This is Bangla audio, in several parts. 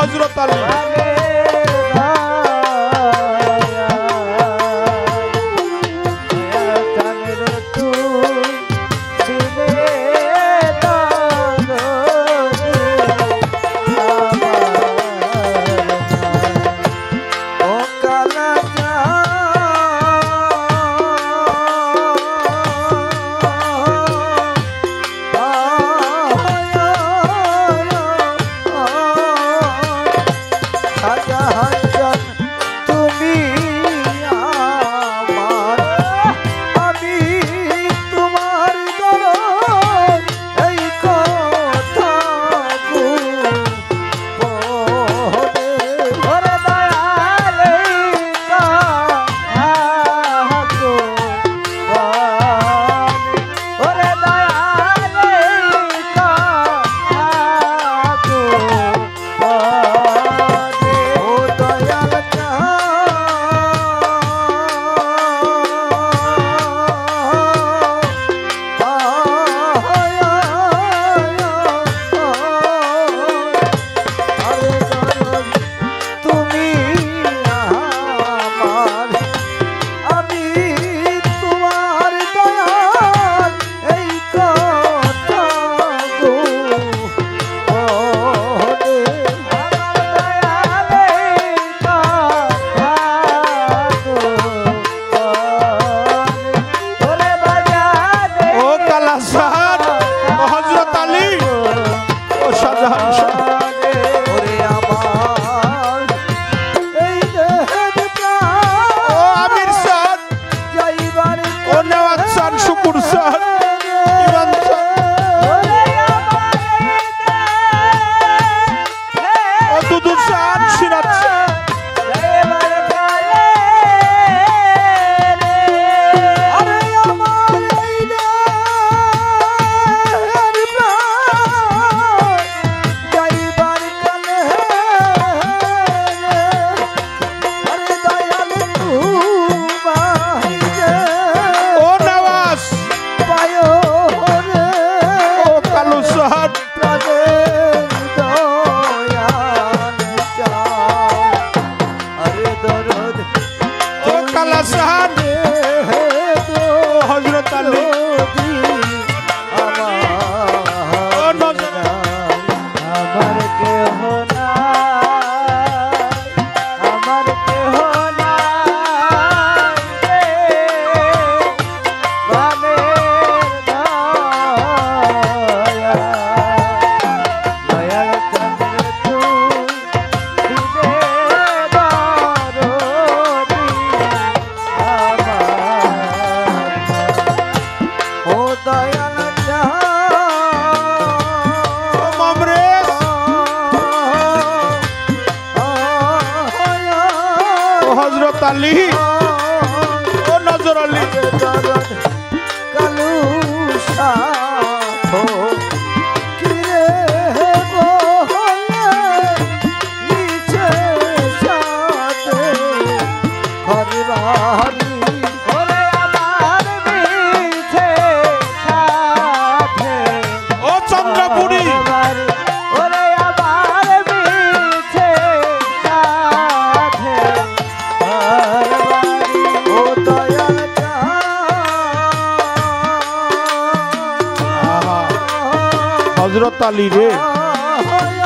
হযরত আলী আলী ও নজর আলী কালু সাথো কিরে বলে নিচে সাথে ঘরবাড়ি ওরে আমার নিচে সাথে ও চন্দ্রপুরী হযরত আলী রে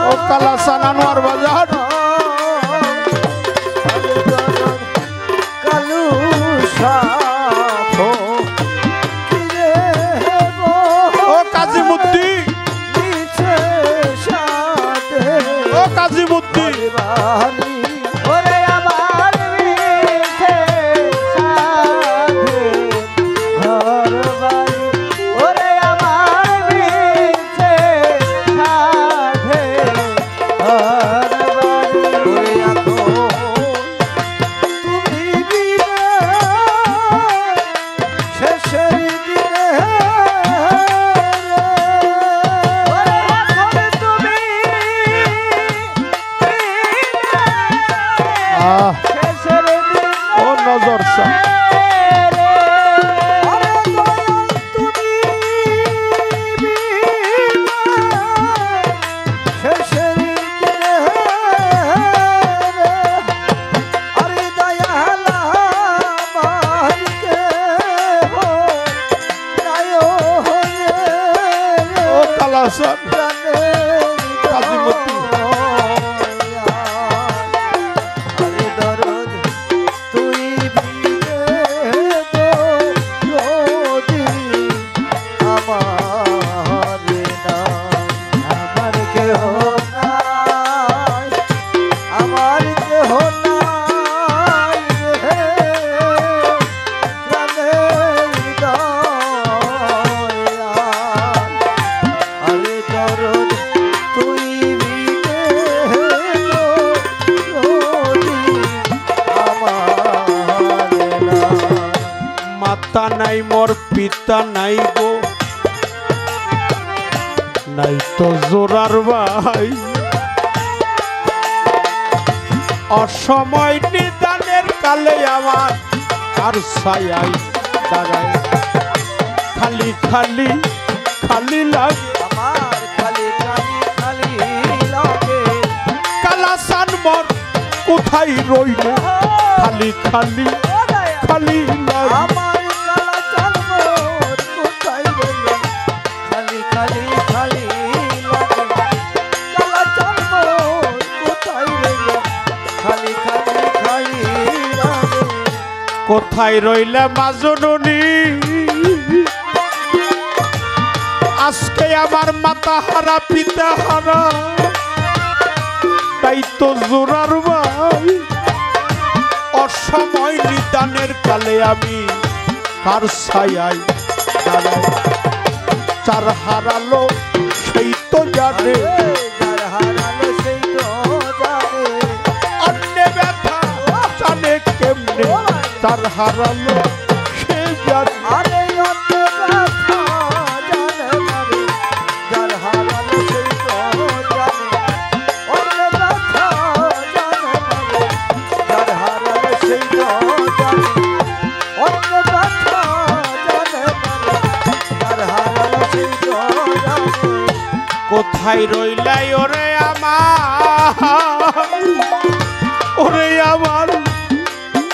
ও কালা সানানোয়ার বাজার কালু সাথো কিরে ও কাজীমুদ্দি নিচে সাথে ও কাজীমুদ্দি ওরে আমার নিচে সাথে ঘরবাড়ি ওরে আমার নিচে সাথে ঘরবাড়ি ওরে এখন তুমি বিনে শেষের দিনে ওরে এখন তুমি বিনে পিতা নাই গো, নাই তো জোরার ভাই। অসময় নিদানের কালে আমার আর ছায়ায় দাঁড়ায়, খালি খালি খালি লাগে আমার খালি খালি খালি লাগে। কালাসান মর কোথায় রইল, খালি খালি খালি লাগে। আমার কালা চাঁদ কোথায় রইল, খালি খালি খালি লাগে। কালা চাঁদ কোথায় রইল, খালি খালি খালি লাগে। কোথায় রইলে মাজননী, আজকে আমার মাতা হারা পিতা হারা, তাই তো জোরার ভাই। অসময় নিদানের কালে আমি কার ছায়ায় দাঁড়াই, চার হারালো সেই তো জানে, যার হারালো সেই তো জানে। অন্য ব্যথা জানে কেমনে, চার হারালো সে জানে। আরে অন্য ব্যথা জানে না রে, যার হারালো সেই তো জানে। অন্য ব্যথা জানে না রে, যার হারালো সেই তো জানে। অন্য ব্যথা জানে না রে, যার হারালো সেই তো জানে। কোথায় রইলাই ওরে আমার, ওরে আমার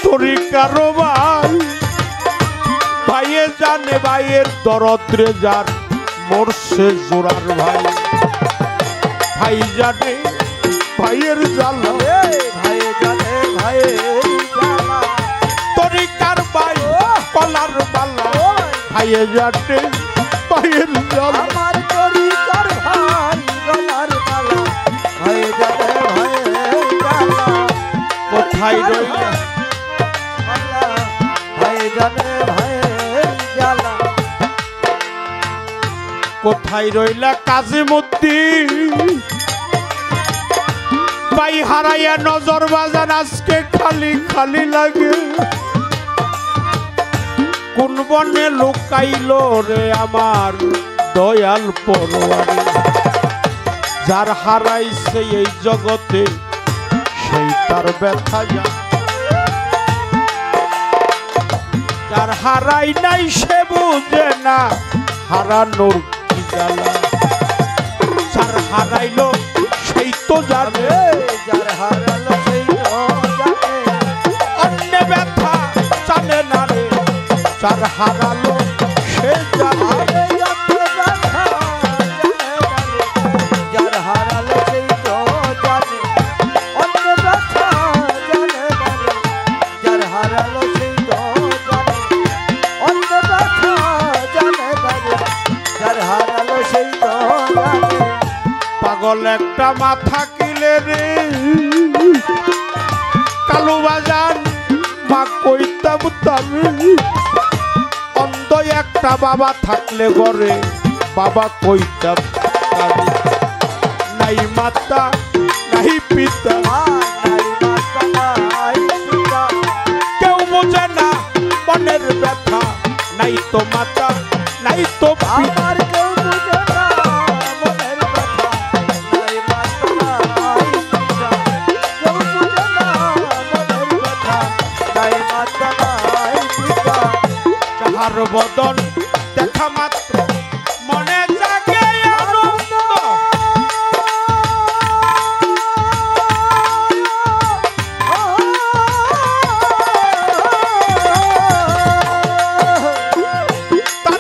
তোরি কারো ভাই। ভাইয়ে জানে ভাইয়ের দরদ্রে যার মরছে জোরার ভাই। ভাই জানে ভাইয়ের জ্বালা, ভাই জানে ভাইয়ের জ্বালা। তোরি কার ভাই কলার বালা। ভাইয়ে জানে ভাইয়ের জ্বালা, আমার তরিকার ভাই গলার মালা। ভাই জানে ভাইয়ের জ্বালা। কোথায় রইলে মালা, ভাই জানে ভাইয়ের জ্বালা। কোথায় রইলা কাজিমুদ্দিন, ভাই হারাইয়া নজর বাজান আজকে খালি খালি লাগে। কোন বনে লুকাইল রে আমার দয়াল পরোয়ারি, যার হারাইছে এই জগতে সেই তার ব্যথা জানে। যার হারাই নাই সে বুঝে না হারানোর কি জ্বালা, যার হারাইলো সেই তো জানে, যার হারালো সেই তো জানে। অন্য ব্যথা জানে না রে, যার হারালো সে জানে। আরে অন্য ব্যথা জানে না রে, যার হারালো সেই তো জানে। অন্য ব্যথা জানে না রে, যার হারালো সেই তো জানে। অন্য ব্যথা জানে না রে, যার হারালো সেই তো জানে। পাগল একটা মাথা কিলে রে কালু বাজান মা কইতাম তারে। অন্ধ একটা বাবা থাকলে ঘরে বাবা কইতাম তারে। নাই মাতা নাই পিতা, নাই মাতা নাই পিতা, কেউ বোঝে না মনের ব্যথা। নাই তো মাতা নাই তো পিতা, আমার কেউ বুঝে না মনের ব্যথা। নাই মাতা নাই পিতা, কেউ বুঝে না মনের ব্যথা। নাই মাতা নাই পিতা, যাহার বদন দেখা মাত্র মনে জাগে আনন্দ। তার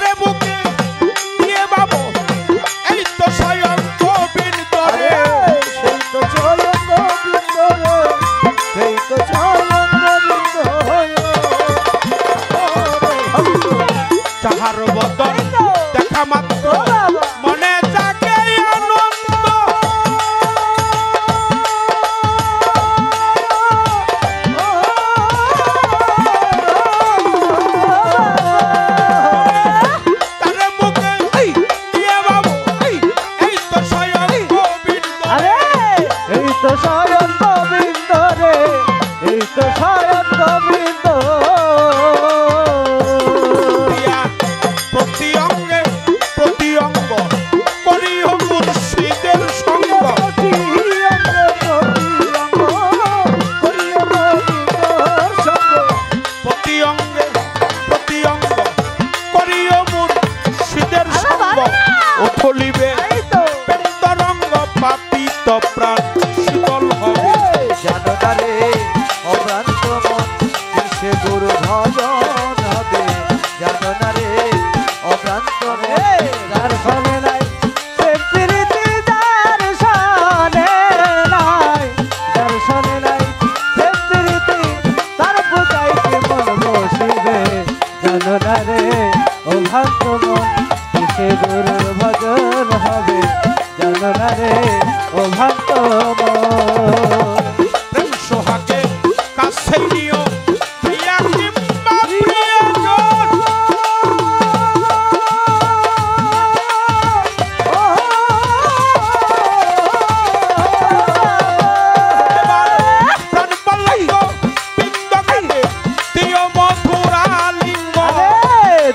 তাপিত প্রাণ শীতল হবে জানো না রে অভ্রান্ত মন কিসে গুরু ভজন হবে জানো না রে অভ্রান্ত মন যার সনে নাই সে প্রীতি যার সনে নাই যার সনে নাই সে প্রীতি তার পূজায় কি মন বসিবে জানো না রে অভ্রান্ত মন কিসে গুরু ভজন হবে জানো না রে অভ্রান্ত মন প্রেম সোহাগে কাছে নিও প্রিয়া কিংবা প্রিয়জন প্রাণ বল্লভ বিন্দকে দিও মধুরা লিঙ্গন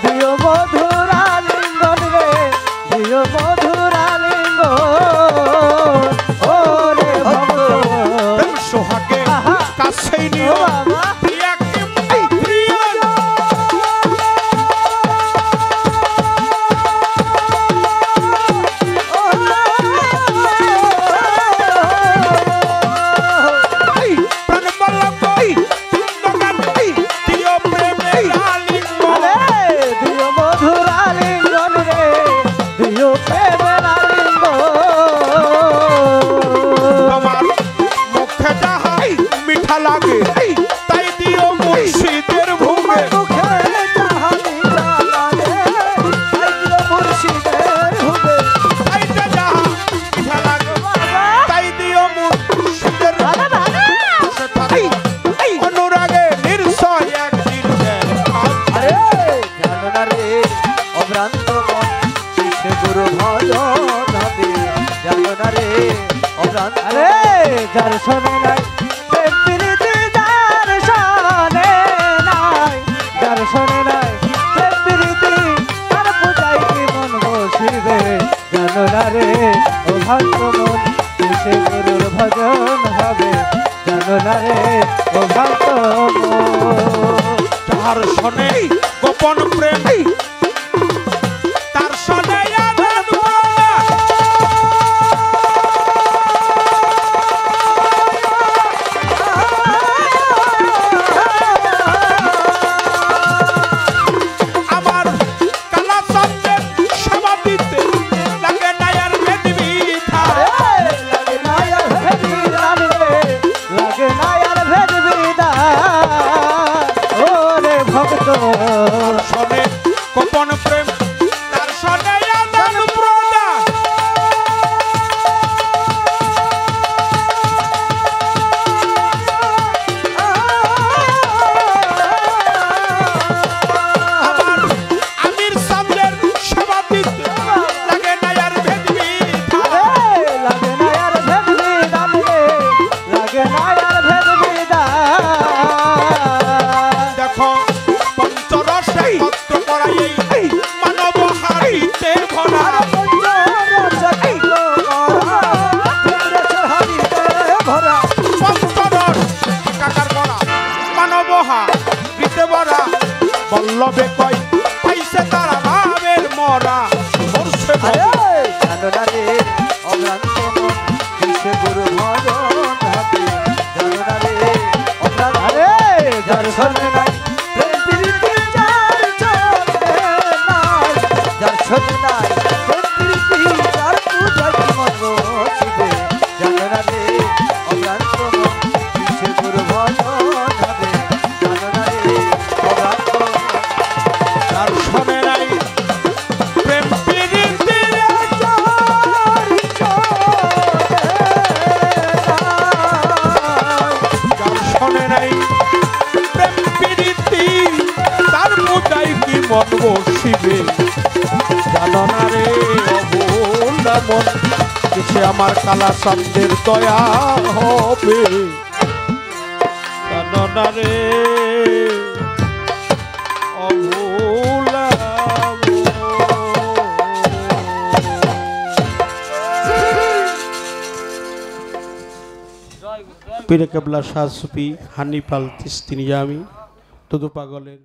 দিও মধুরা লিঙ্গন রে দিও মধুরা লিঙ্গন ও রে ভক্ত প্রেম সোহাগে কাছে নিও প্রিয়া কিংবা প্রিয়জন প্রাণ বল্লভ বিন্দকে দিও প্রেমের লিঙ্গন দিও মধুরা লিঙ্গন রে দিও প্রেমের লিঙ্গন আমার মুখে যাহাই মিঠা লাগে তাই দিও মুর্শিদের ভোগে মুখে চাহানি চালালে আই দিও মুর্শিদের ভোগে তাইতে যাহা মিঠা লাগে তাই দিও মুর্শিদের বসে থাকো অনুরাগে নির্সয় একদিন আরে জানো না রে অভ্রান্ত মন কিসে গুরু ভজন হবে জানো না রে অভ্রান্ত আরে যার শোনে নাই প্রেম প্রীতি যার শোনে নাই যার শোনে নাই প্রেম প্রীতি তার পূজায় কি মন বসিবে জানো না রে অভ্রান্ত মন কিসে গুরুর ভজন হবে জানো না রে অভ্রান্ত মন যাহার শোনে গোপন প্রেম তার শোনে আনন্দ আমার কালা সন্দেহ সেবা দিতে লাগে না আর ভেদ বিধা লাগে না আর ভেদ বিধান রে লাগে না আর ভেদ বিধান ও রে ভক্ত তার শোনে গোপন প্রেম তার শোনে আনন্দ প্রদান আমার আমির সামনের সেবা দিতে লাগে না আর ভেদ বিধা লাগে না আর ভেদ বিধান রে লাগে না আর ভেদ বিধান দেখো পঞ্চরসে ভক্ত করাই এই মানব হারিতে ভরা পঞ্চরস একাকার করা মানব হারিতে ভরা বল্লভে কই পাইছে তারা ভাবের মরা সরষে জানো না রে অভ্রান্ত মন কিসে গুরু ভজন হবে জানো না রে অভ্রান্ত আরে যার শোনে নাই প্রেম প্রীতি যার শোনে নাই যার শোনে নাই প্রেম প্রীতি যার পূজায় কি মন বসিবে জানো না রে অভ্রান্ত মন কিসে গুরু ভজন হবে জানো না রে অভ্রান্ত মন তার শোনে নাই প্রেম প্রীতি যার শোনে নাই প্রেম প্রীতি তার পূজায় কি মন বসিবে জানো না রে অবলা মন কিসে আমার কালা শব্দের দয়া হবে জানো না রে অবলা পীরে কেবলা শাহ সুফি হানিফাল তিস্তিনিয়ামি দুদু পাগলের